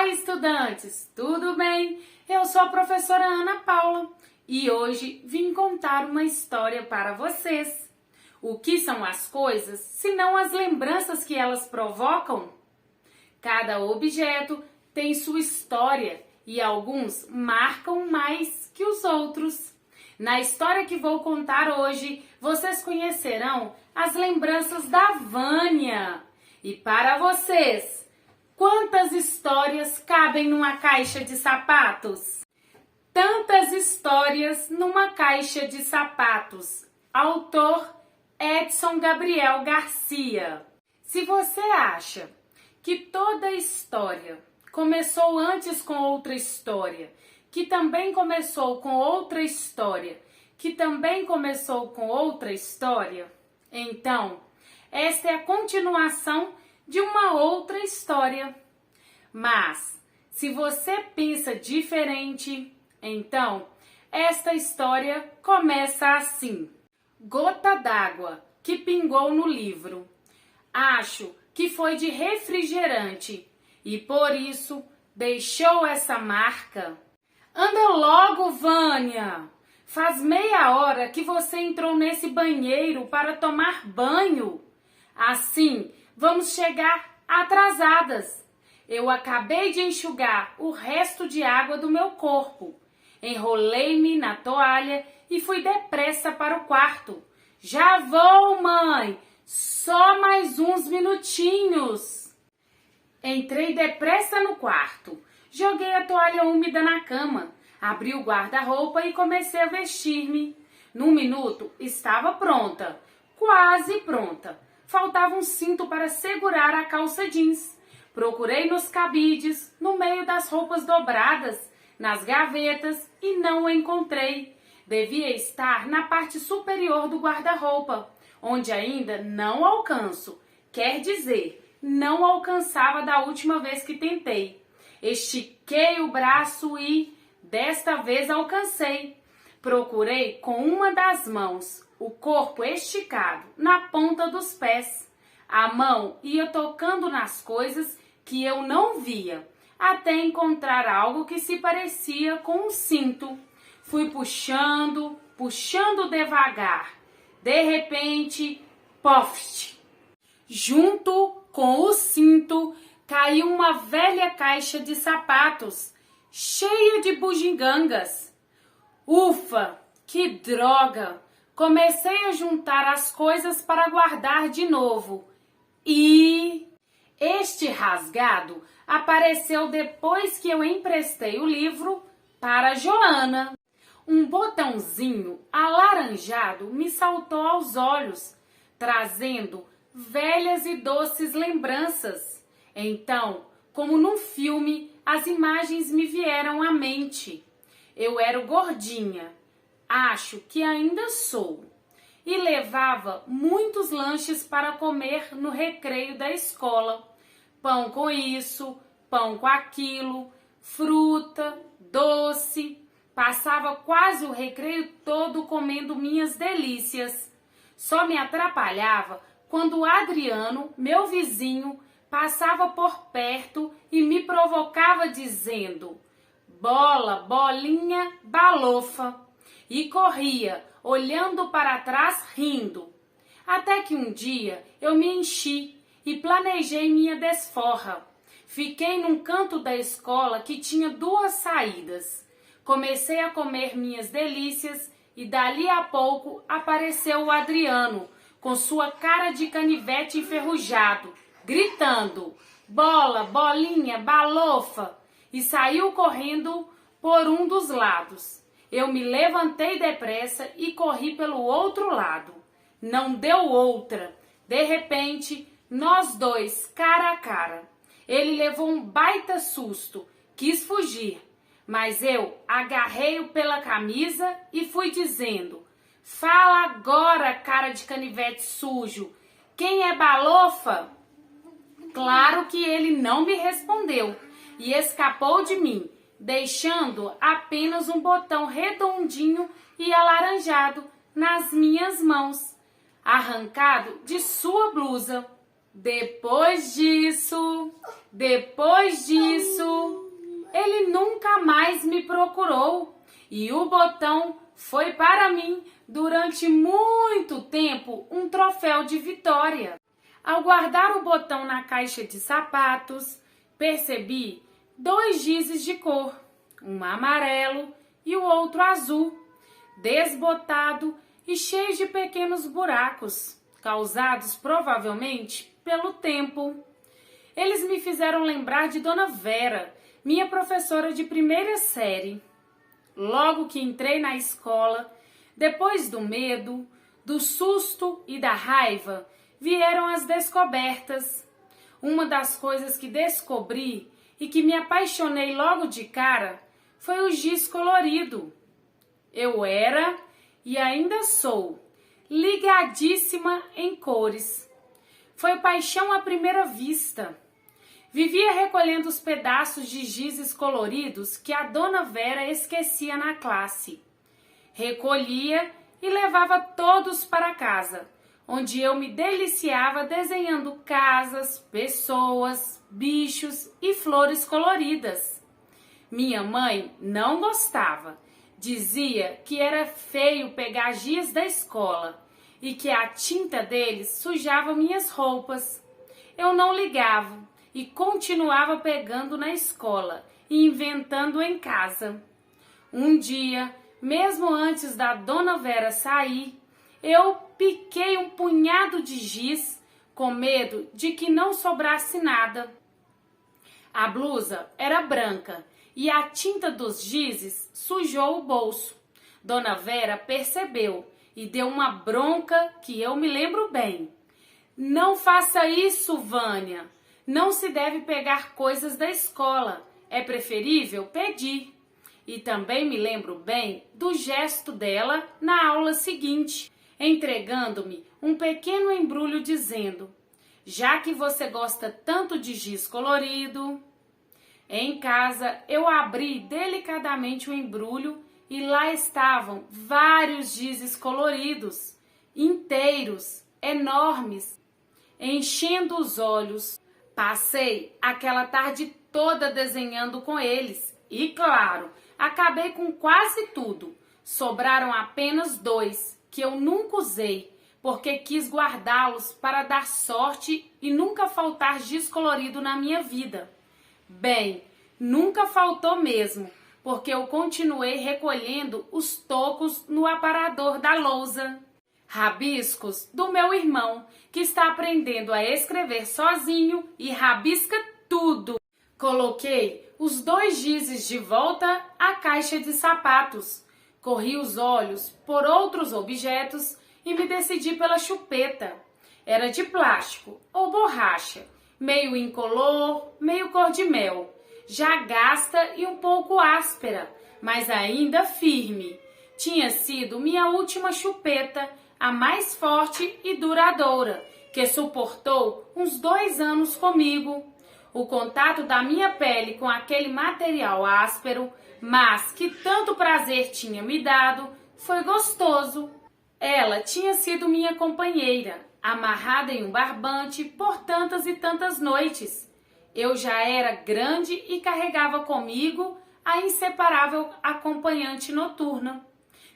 Olá, estudantes! Tudo bem? Eu sou a professora Ana Paula e hoje vim contar uma história para vocês. O que são as coisas, senão as lembranças que elas provocam? Cada objeto tem sua história e alguns marcam mais que os outros. Na história que vou contar hoje, vocês conhecerão as lembranças da Vânia. E para vocês, quantas histórias cabem numa caixa de sapatos? Tantas histórias numa caixa de sapatos. Autor Edson Gabriel Garcia. Se você acha que toda história começou antes com outra história, que também começou com outra história, que também começou com outra história, então esta é a continuação de uma outra história. Mas, se você pensa diferente, então esta história começa assim. Gota d'água que pingou no livro. Acho que foi de refrigerante e por isso deixou essa marca. Anda logo, Vânia! Faz meia hora que você entrou nesse banheiro para tomar banho. Assim, vamos chegar atrasadas. Eu acabei de enxugar o resto de água do meu corpo. Enrolei-me na toalha e fui depressa para o quarto. Já vou, mãe! Só mais uns minutinhos. Entrei depressa no quarto. Joguei a toalha úmida na cama. Abri o guarda-roupa e comecei a vestir-me. Num minuto, estava pronta. Quase pronta. Faltava um cinto para segurar a calça jeans. Procurei nos cabides, no meio das roupas dobradas, nas gavetas e não o encontrei. Devia estar na parte superior do guarda-roupa, onde ainda não alcanço. Quer dizer, não alcançava da última vez que tentei. Estiquei o braço e, desta vez, alcancei. Procurei com uma das mãos, o corpo esticado, na ponta dos pés. A mão ia tocando nas coisas que eu não via, até encontrar algo que se parecia com um cinto. Fui puxando, puxando devagar. De repente, poft! Junto com o cinto, caiu uma velha caixa de sapatos, cheia de bugigangas. Ufa, que droga! Comecei a juntar as coisas para guardar de novo. E este rasgado apareceu depois que eu emprestei o livro para Joana. Um botãozinho alaranjado me saltou aos olhos, trazendo velhas e doces lembranças. Então, como num filme, as imagens me vieram à mente. Eu era gordinha, acho que ainda sou, e levava muitos lanches para comer no recreio da escola. Pão com isso, pão com aquilo, fruta, doce. Passava quase o recreio todo comendo minhas delícias. Só me atrapalhava quando o Adriano, meu vizinho, passava por perto e me provocava dizendo: bola, bolinha, balofa. E corria, olhando para trás, rindo. Até que um dia eu me enchi e planejei minha desforra. Fiquei num canto da escola que tinha duas saídas. Comecei a comer minhas delícias e dali a pouco apareceu o Adriano, com sua cara de canivete enferrujado, gritando: bola, bolinha, balofa, e saiu correndo por um dos lados. Eu me levantei depressa e corri pelo outro lado. Não deu outra. De repente, nós dois, cara a cara. Ele levou um baita susto, quis fugir, mas eu agarrei-o pela camisa e fui dizendo: fala agora, cara de canivete sujo, quem é balofa? Claro que ele não me respondeu e escapou de mim, deixando apenas um botão redondinho e alaranjado nas minhas mãos, arrancado de sua blusa. Depois disso, ele nunca mais me procurou e o botão foi para mim durante muito tempo um troféu de vitória. Ao guardar o botão na caixa de sapatos, percebi 2 gizes de cor, um amarelo e o outro azul, desbotado e cheio de pequenos buracos, causados provavelmente pelo tempo. Eles me fizeram lembrar de Dona Vera, minha professora de primeira série. Logo que entrei na escola, depois do medo, do susto e da raiva, vieram as descobertas. Uma das coisas que descobri e que me apaixonei logo de cara foi o giz colorido. Eu era e ainda sou ligadíssima em cores. Foi paixão à primeira vista. Vivia recolhendo os pedaços de gizes coloridos que a Dona Vera esquecia na classe. Recolhia e levava todos para casa, onde eu me deliciava desenhando casas, pessoas, bichos e flores coloridas. Minha mãe não gostava. Dizia que era feio pegar giz da escola e que a tinta deles sujava minhas roupas. Eu não ligava e continuava pegando na escola e inventando em casa. Um dia, mesmo antes da Dona Vera sair, eu piquei um punhado de giz com medo de que não sobrasse nada. A blusa era branca e a tinta dos gizes sujou o bolso. Dona Vera percebeu e deu uma bronca que eu me lembro bem. Não faça isso, Vânia. Não se deve pegar coisas da escola. É preferível pedir. E também me lembro bem do gesto dela na aula seguinte, entregando-me um pequeno embrulho dizendo: já que você gosta tanto de giz colorido. Em casa, eu abri delicadamente o embrulho e lá estavam vários gizes coloridos, inteiros, enormes, enchendo os olhos. Passei aquela tarde toda desenhando com eles e, claro, acabei com quase tudo. Sobraram apenas 2 que eu nunca usei, porque quis guardá-los para dar sorte e nunca faltar giz colorido na minha vida. Bem, nunca faltou mesmo, porque eu continuei recolhendo os tocos no aparador da lousa. Rabiscos do meu irmão, que está aprendendo a escrever sozinho e rabisca tudo. Coloquei os 2 gizes de volta à caixa de sapatos. Corri os olhos por outros objetos e me decidi pela chupeta. Era de plástico ou borracha, meio incolor, meio cor de mel, já gasta e um pouco áspera, mas ainda firme. Tinha sido minha última chupeta, a mais forte e duradoura, que suportou uns 2 anos comigo. O contato da minha pele com aquele material áspero, mas que tanto prazer tinha me dado, foi gostoso. Ela tinha sido minha companheira, amarrada em um barbante por tantas e tantas noites. Eu já era grande e carregava comigo a inseparável acompanhante noturna.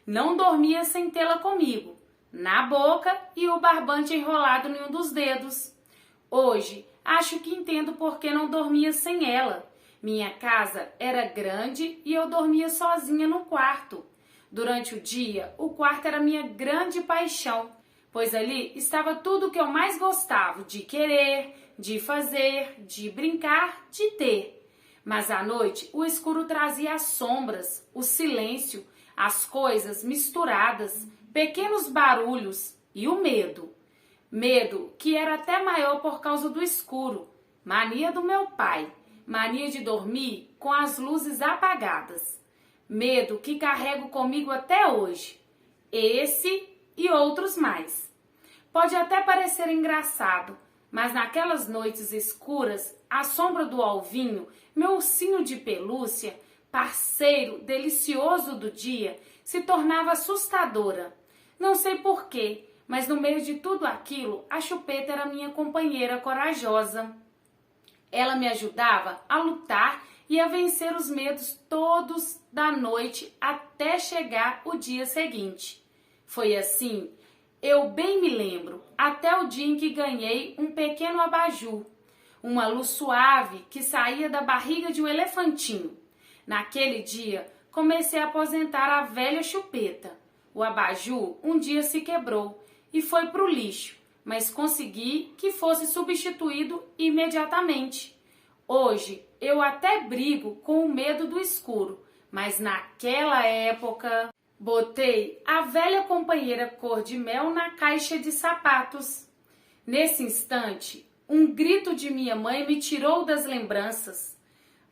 Não dormia sem tê-la comigo, na boca e o barbante enrolado em um dos dedos. Hoje, acho que entendo por que não dormia sem ela. Minha casa era grande e eu dormia sozinha no quarto. Durante o dia, o quarto era minha grande paixão, pois ali estava tudo o que eu mais gostava de querer, de fazer, de brincar, de ter. Mas à noite, o escuro trazia as sombras, o silêncio, as coisas misturadas, pequenos barulhos e o medo. Medo que era até maior por causa do escuro, mania do meu pai, mania de dormir com as luzes apagadas. Medo que carrego comigo até hoje. Esse e outros mais. Pode até parecer engraçado, mas naquelas noites escuras, à sombra do alvinho, meu ursinho de pelúcia, parceiro delicioso do dia, se tornava assustadora. Não sei porquê, Mas no meio de tudo aquilo, a Chupeta era minha companheira corajosa. Ela me ajudava a lutar e a vencer os medos todos da noite até chegar o dia seguinte. Foi assim, eu bem me lembro, até o dia em que ganhei um pequeno abajur, uma luz suave que saía da barriga de um elefantinho. Naquele dia, comecei a aposentar a velha Chupeta. O abajur um dia se quebrou e foi para o lixo, mas consegui que fosse substituído imediatamente. Hoje, eu até brigo com o medo do escuro, mas naquela época, botei a velha companheira cor-de-mel na caixa de sapatos. Nesse instante, um grito de minha mãe me tirou das lembranças.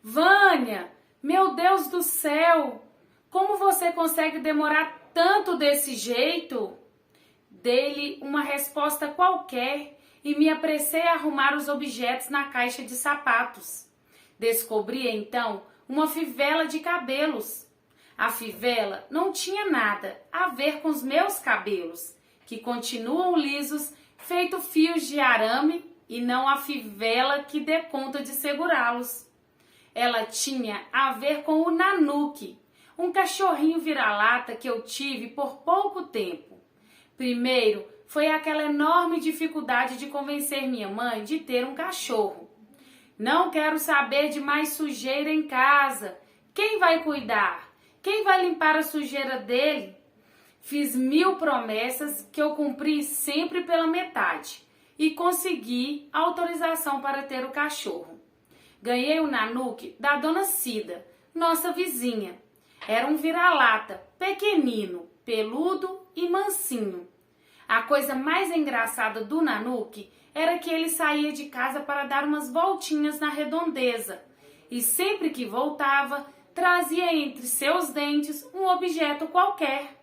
Vânia, meu Deus do céu, como você consegue demorar tanto desse jeito? Dei-lhe uma resposta qualquer e me apressei a arrumar os objetos na caixa de sapatos. Descobri então uma fivela de cabelos. A fivela não tinha nada a ver com os meus cabelos, que continuam lisos, feito fios de arame, e não a fivela que dê conta de segurá-los. Ela tinha a ver com o Nanuque, um cachorrinho vira-lata que eu tive por pouco tempo. Primeiro, foi aquela enorme dificuldade de convencer minha mãe de ter um cachorro. Não quero saber de mais sujeira em casa. Quem vai cuidar? Quem vai limpar a sujeira dele? Fiz 1000 promessas que eu cumpri sempre pela metade e consegui autorização para ter o cachorro. Ganhei o Nanuque da dona Cida, nossa vizinha. Era um vira-lata, pequenino, peludo e mansinho. A coisa mais engraçada do Nanuque era que ele saía de casa para dar umas voltinhas na redondeza e sempre que voltava, trazia entre seus dentes um objeto qualquer.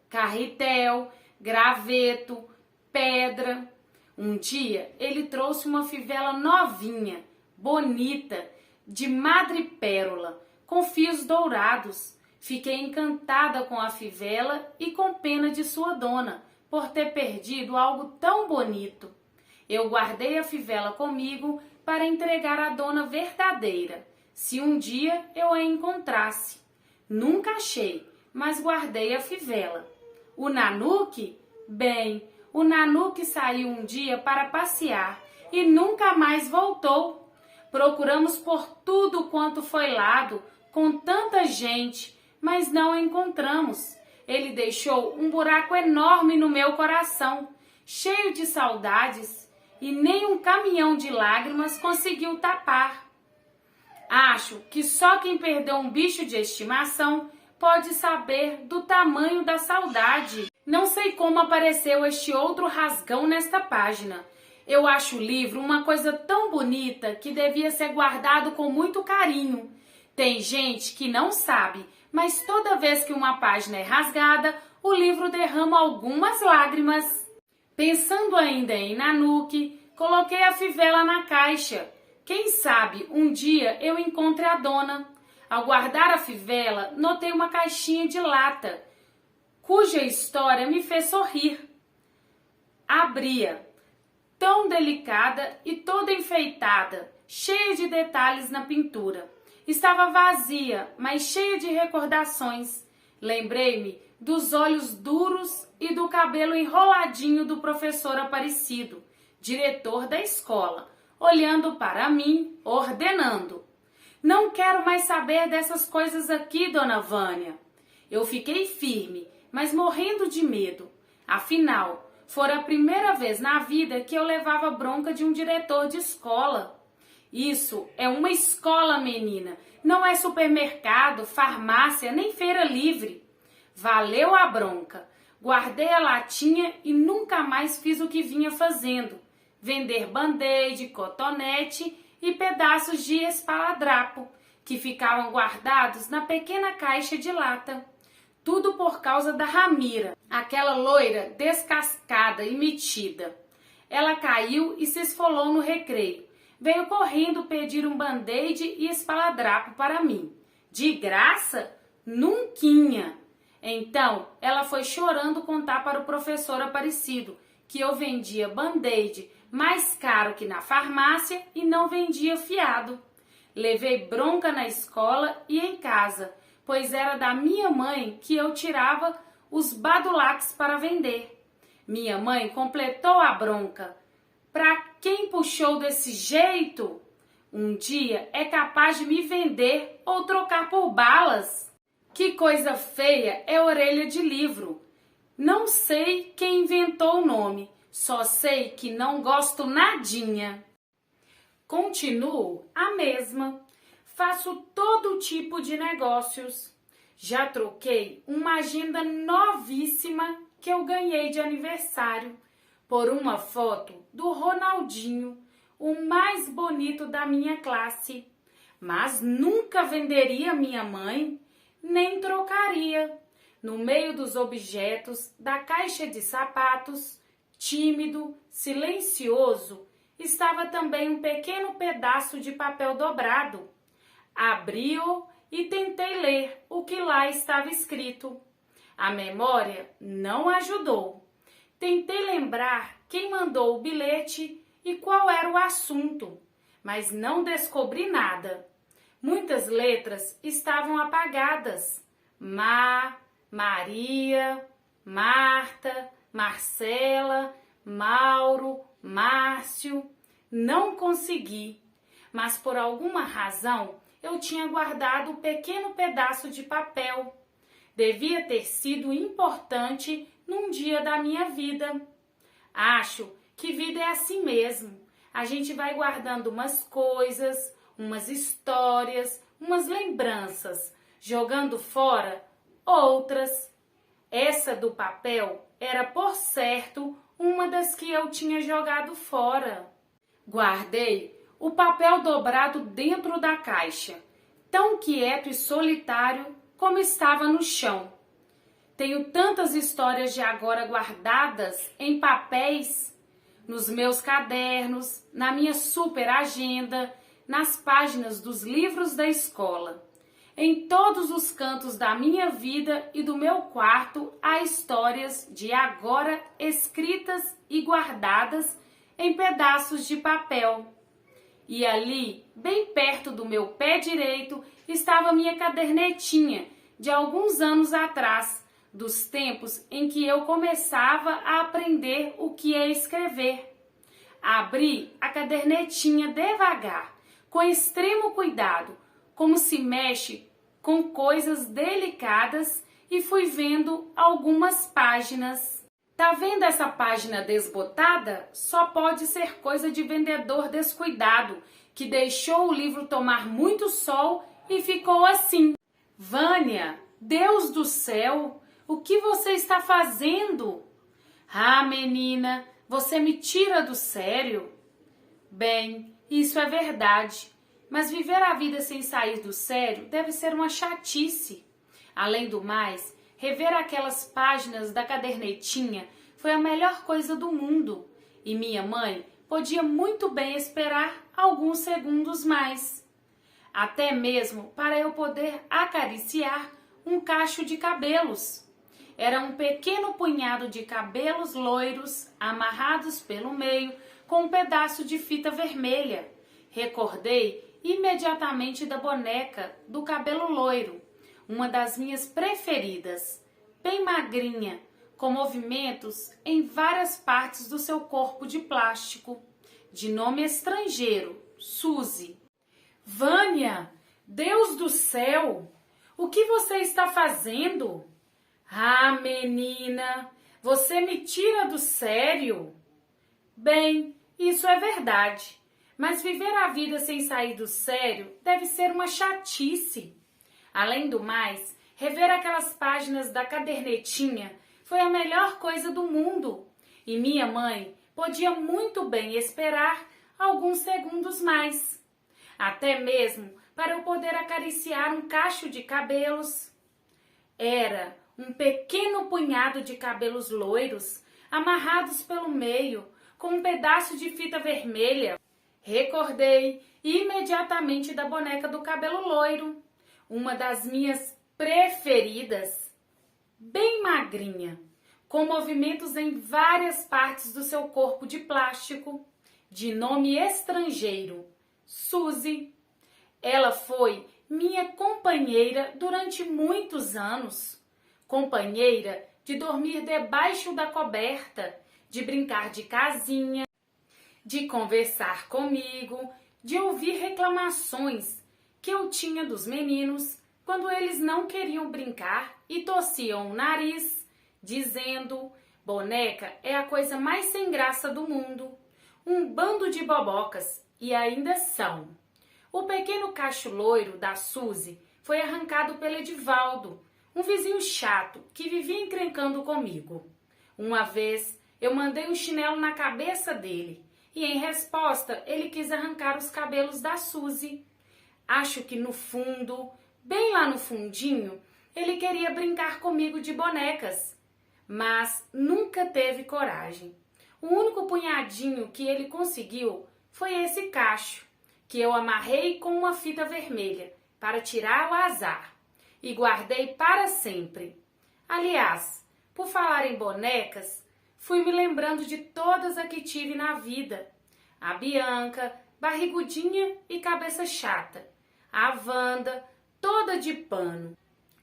Carretel, graveto, pedra. Um dia ele trouxe uma fivela novinha, bonita, de madrepérola, com fios dourados. Fiquei encantada com a fivela e com pena de sua dona, por ter perdido algo tão bonito. Eu guardei a fivela comigo para entregar à dona verdadeira, se um dia eu a encontrasse. Nunca achei, mas guardei a fivela. O Nanuque? Bem, o Nanuque saiu um dia para passear e nunca mais voltou. Procuramos por tudo quanto foi lado, com tanta gente, mas não o encontramos. Ele deixou um buraco enorme no meu coração, cheio de saudades, e nem um caminhão de lágrimas conseguiu tapar. Acho que só quem perdeu um bicho de estimação pode saber do tamanho da saudade. Não sei como apareceu este outro rasgão nesta página. Eu acho o livro uma coisa tão bonita que devia ser guardado com muito carinho. Tem gente que não sabe, mas toda vez que uma página é rasgada, o livro derrama algumas lágrimas. Pensando ainda em Nanuque, coloquei a fivela na caixa. Quem sabe um dia eu encontre a dona. Ao guardar a fivela, notei uma caixinha de lata, cuja história me fez sorrir. Abria, tão delicada e toda enfeitada, cheia de detalhes na pintura. Estava vazia, mas cheia de recordações. Lembrei-me dos olhos duros e do cabelo enroladinho do professor Aparecido, diretor da escola, olhando para mim, ordenando. Não quero mais saber dessas coisas aqui, dona Vânia. Eu fiquei firme, mas morrendo de medo. Afinal, fora a primeira vez na vida que eu levava bronca de um diretor de escola. Isso é uma escola, menina. Não é supermercado, farmácia, nem feira livre. Valeu a bronca. Guardei a latinha e nunca mais fiz o que vinha fazendo. Vender band-aid, cotonete e pedaços de esparadrapo, que ficavam guardados na pequena caixa de lata. Tudo por causa da Ramira, aquela loira descascada e metida. Ela caiu e se esfolou no recreio. Veio correndo pedir um band-aid e esparadrapo para mim. De graça? Nunquinha. Então, ela foi chorando contar para o professor Aparecido que eu vendia Band-Aid mais caro que na farmácia e não vendia fiado. Levei bronca na escola e em casa, pois era da minha mãe que eu tirava os Badulacs para vender. Minha mãe completou a bronca. Pra quem puxou desse jeito? Um dia é capaz de me vender ou trocar por balas. Que coisa feia é orelha de livro. Não sei quem inventou o nome, só sei que não gosto nadinha. Continuo a mesma. Faço todo tipo de negócios. Já troquei uma agenda novíssima que eu ganhei de aniversário por uma foto do Ronaldinho, o mais bonito da minha classe. Mas nunca venderia minha mãe, nem trocaria. No meio dos objetos da caixa de sapatos, tímido, silencioso, estava também um pequeno pedaço de papel dobrado. Abri-o e tentei ler o que lá estava escrito. A memória não ajudou. Tentei lembrar quem mandou o bilhete e qual era o assunto, mas não descobri nada. Muitas letras estavam apagadas. Maria, Marta, Marcela, Mauro, Márcio. Não consegui, mas por alguma razão eu tinha guardado um pequeno pedaço de papel. Devia ter sido importante num dia da minha vida. Acho que vida é assim mesmo. A gente vai guardando umas coisas, umas histórias, umas lembranças, jogando fora outras. Essa do papel era, por certo, uma das que eu tinha jogado fora. Guardei o papel dobrado dentro da caixa, tão quieto e solitário como estava no chão. Tenho tantas histórias de agora guardadas em papéis, nos meus cadernos, na minha super agenda, nas páginas dos livros da escola. Em todos os cantos da minha vida e do meu quarto há histórias de agora escritas e guardadas em pedaços de papel. E ali, bem perto do meu pé direito, estava minha cadernetinha de alguns anos atrás, dos tempos em que eu começava a aprender o que é escrever. Abri a cadernetinha devagar, com extremo cuidado, como se mexe com coisas delicadas, e fui vendo algumas páginas. Tá vendo essa página desbotada? Só pode ser coisa de vendedor descuidado, que deixou o livro tomar muito sol e ficou assim. Vânia, Deus do céu, o que você está fazendo? Ah, menina, você me tira do sério? Bem, isso é verdade, mas viver a vida sem sair do sério deve ser uma chatice. Além do mais, rever aquelas páginas da cadernetinha foi a melhor coisa do mundo, e minha mãe podia muito bem esperar alguns segundos mais. Até mesmo para eu poder acariciar um cacho de cabelos. Era um pequeno punhado de cabelos loiros, amarrados pelo meio, com um pedaço de fita vermelha. Recordei imediatamente da boneca do cabelo loiro, uma das minhas preferidas, bem magrinha, com movimentos em várias partes do seu corpo de plástico, de nome estrangeiro, Suzy. Vânia, Deus do céu, o que você está fazendo? Ah, menina, você me tira do sério? Bem, isso é verdade, mas viver a vida sem sair do sério deve ser uma chatice. Além do mais, rever aquelas páginas da cadernetinha foi a melhor coisa do mundo, e minha mãe podia muito bem esperar alguns segundos mais, até mesmo para eu poder acariciar um cacho de cabelos. Era um pequeno punhado de cabelos loiros, amarrados pelo meio, com um pedaço de fita vermelha. Recordei imediatamente da boneca do cabelo loiro, uma das minhas preferidas. bem magrinha, com movimentos em várias partes do seu corpo de plástico, de nome estrangeiro, Suzy. Ela foi minha companheira durante muitos anos, companheira de dormir debaixo da coberta, de brincar de casinha, de conversar comigo, de ouvir reclamações que eu tinha dos meninos quando eles não queriam brincar e torciam o nariz, dizendo: boneca é a coisa mais sem graça do mundo, um bando de bobocas, e ainda são. O pequeno cacho loiro da Suzy foi arrancado pelo Edivaldo, um vizinho chato que vivia encrencando comigo. Uma vez eu mandei um chinelo na cabeça dele e, em resposta, ele quis arrancar os cabelos da Suzy. Acho que no fundo, bem lá no fundinho, ele queria brincar comigo de bonecas, mas nunca teve coragem. O único punhadinho que ele conseguiu foi esse cacho, que eu amarrei com uma fita vermelha para tirar o azar e guardei para sempre. Aliás, por falar em bonecas, fui me lembrando de todas as que tive na vida. A Bianca, barrigudinha e cabeça chata. A Wanda, toda de pano.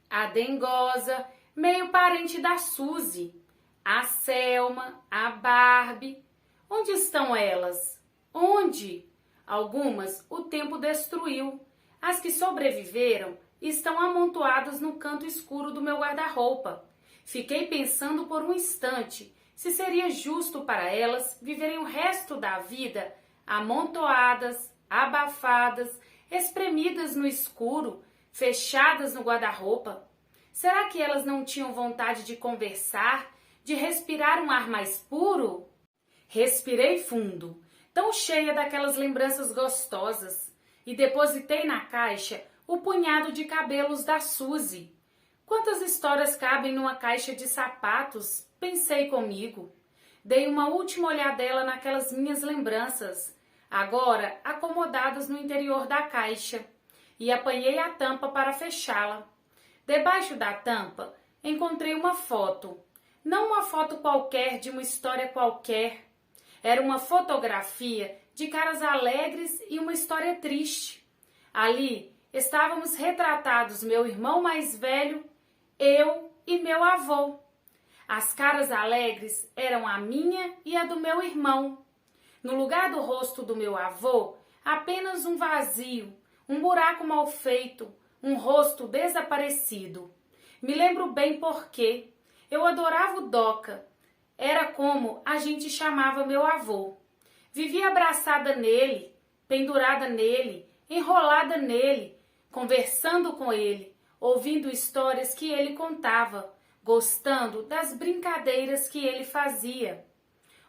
A Dengosa, meio parente da Suzy. A Selma, a Barbie. Onde estão elas? Onde? Algumas o tempo destruiu. As que sobreviveram estão amontoadas no canto escuro do meu guarda-roupa. Fiquei pensando por um instante se seria justo para elas viverem o resto da vida amontoadas, abafadas, espremidas no escuro, fechadas no guarda-roupa. Será que elas não tinham vontade de conversar, de respirar um ar mais puro? Respirei fundo, tão cheia daquelas lembranças gostosas, e depositei na caixa o punhado de cabelos da Suzy. Quantas histórias cabem numa caixa de sapatos? Pensei comigo. Dei uma última olhadela naquelas minhas lembranças, agora acomodadas no interior da caixa, e apanhei a tampa para fechá-la. Debaixo da tampa encontrei uma foto. Não uma foto qualquer de uma história qualquer. Era uma fotografia de caras alegres e uma história triste. Ali estávamos retratados meu irmão mais velho, eu e meu avô. As caras alegres eram a minha e a do meu irmão. No lugar do rosto do meu avô, apenas um vazio, um buraco mal feito, um rosto desaparecido. Me lembro bem porque eu adorava o Doca. Era como a gente chamava meu avô. Vivia abraçada nele, pendurada nele, enrolada nele, conversando com ele, ouvindo histórias que ele contava, gostando das brincadeiras que ele fazia.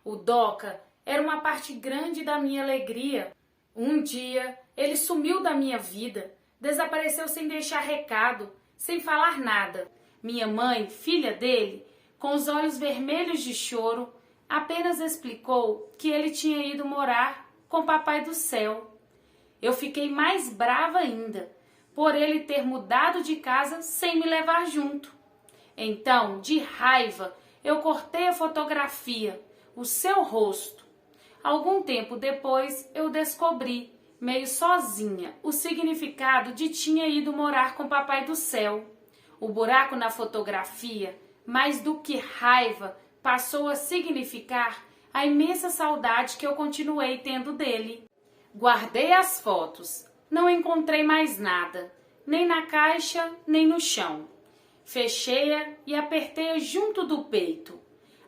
O Doca era uma parte grande da minha alegria. Um dia, ele sumiu da minha vida, desapareceu sem deixar recado, sem falar nada. Minha mãe, filha dele, com os olhos vermelhos de choro, apenas explicou que ele tinha ido morar com o Papai do Céu. Eu fiquei mais brava ainda, por ele ter mudado de casa sem me levar junto. Então, de raiva, eu cortei a fotografia, o seu rosto. Algum tempo depois, eu descobri, meio sozinha, o significado de tinha ido morar com o Papai do Céu. O buraco na fotografia, mais do que raiva, passou a significar a imensa saudade que eu continuei tendo dele. Guardei as fotos, não encontrei mais nada, nem na caixa, nem no chão. Fechei-a e apertei-a junto do peito.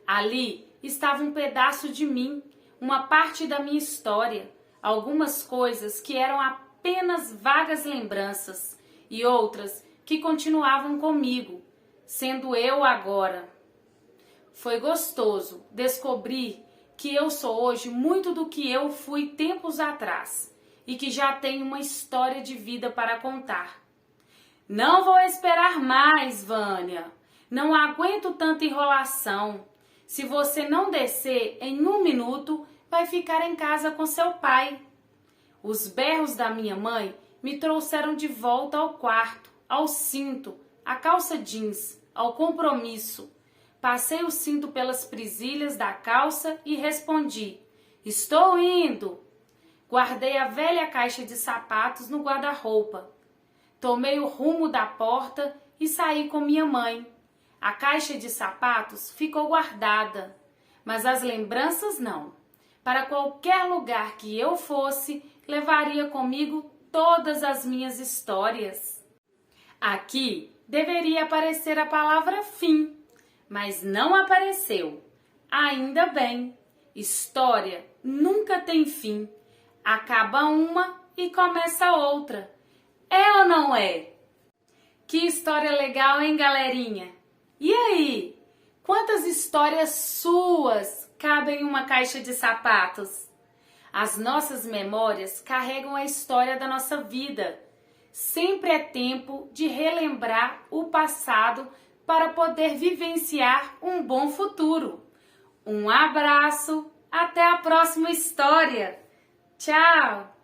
Ali estava um pedaço de mim, uma parte da minha história, algumas coisas que eram apenas vagas lembranças e outras que continuavam comigo, sendo eu agora. Foi gostoso descobrir que eu sou hoje muito do que eu fui tempos atrás e que já tenho uma história de vida para contar. Não vou esperar mais, Vânia. Não aguento tanta enrolação. Se você não descer em 1 minuto, vai ficar em casa com seu pai. Os berros da minha mãe me trouxeram de volta ao quarto, ao cinto, à calça jeans. ao compromisso. Passei o cinto pelas presilhas da calça e respondi: estou indo. Guardei a velha caixa de sapatos no guarda-roupa. Tomei o rumo da porta e saí com minha mãe. A caixa de sapatos ficou guardada, mas as lembranças não. Para qualquer lugar que eu fosse, levaria comigo todas as minhas histórias. Aqui deveria aparecer a palavra fim, mas não apareceu. Ainda bem, história nunca tem fim. Acaba uma e começa outra. É ou não é? Que história legal, hein, galerinha? E aí? Quantas histórias suas cabem em uma caixa de sapatos? As nossas memórias carregam a história da nossa vida. Sempre é tempo de relembrar o passado para poder vivenciar um bom futuro. Um abraço, até a próxima história! Tchau!